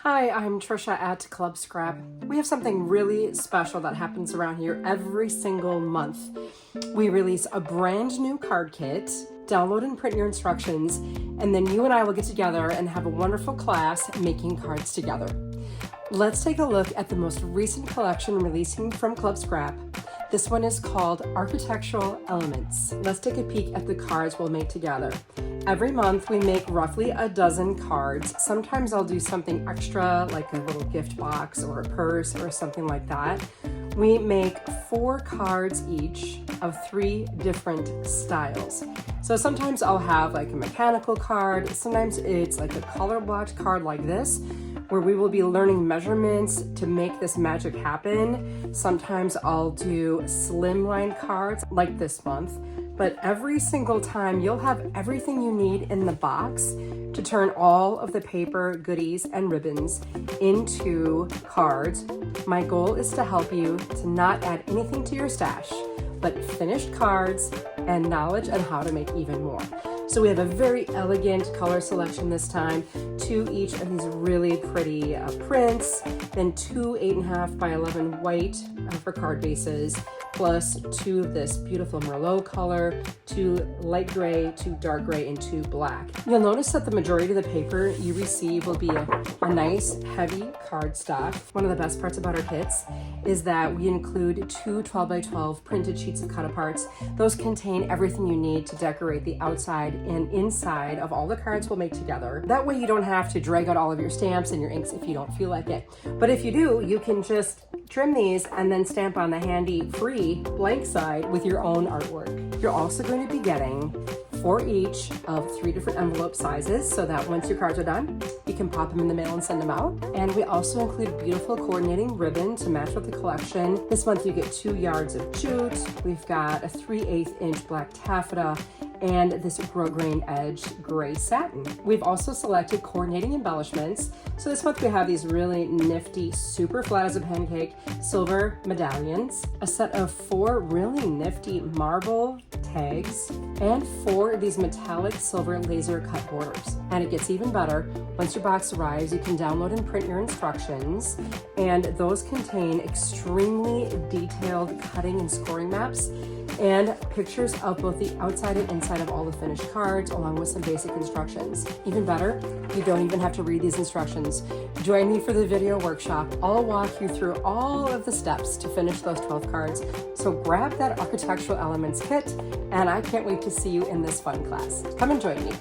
Hi, I'm Trisha at Club Scrap. We have something really special that happens around here every single month. We release a brand new card kit, download and print your instructions, and then you and I will get together and have a wonderful class making cards together. Let's take a look at the most recent collection releasing from Club Scrap. This one is called Architectural Elements. Let's take a peek at the cards we'll make together. Every month we make roughly a dozen cards. Sometimes I'll do something extra like a little gift box or a purse or something like that. We make 4 cards each of 3 different styles. So sometimes I'll have like a mechanical card, sometimes it's like a color blocked card like this, where we will be learning measurements to make this magic happen. Sometimes I'll do slimline cards like this month, but every single time you'll have everything you need in the box to turn all of the paper, goodies, and ribbons into cards. My goal is to help you to not add anything to your stash, but finished cards and knowledge on how to make even more. So we have a very elegant color selection this time, 2 each of these really pretty prints, then 2 8.5 by 11 white for card bases, plus 2 of this beautiful Merlot color, 2 light gray, 2 dark gray, and 2 black. You'll notice that the majority of the paper you receive will be a nice heavy cardstock. One of the best parts about our kits is that we include 2 12 by 12 printed sheets of cut aparts. Those contain everything you need to decorate the outside and inside of all the cards we'll make together. That way you don't have to drag out all of your stamps and your inks if you don't feel like it. But if you do, you can just trim these and then stamp on the handy free blank side with your own artwork. You're also going to be getting 4 each of 3 different envelope sizes so that once your cards are done, you can pop them in the mail and send them out. And we also include beautiful coordinating ribbon to match with the collection. This month you get 2 yards of jute. We've got a 3/8 inch black taffeta and this grosgrain edged gray satin. We've also selected coordinating embellishments. So this month we have these really nifty, super flat as a pancake silver medallions, a set of 4 really nifty marble tags, and 4 of these metallic silver laser cut borders. And it gets even better. Once your box arrives, you can download and print your instructions, and those contain extremely detailed cutting and scoring maps and pictures of both the outside and inside of all the finished cards, along with some basic instructions. Even better, you don't even have to read these instructions. Join me for the video workshop. I'll walk you through all of the steps to finish those 12 cards. So grab that Architectural Elements kit, and I can't wait to see you in this fun class. Come and join me.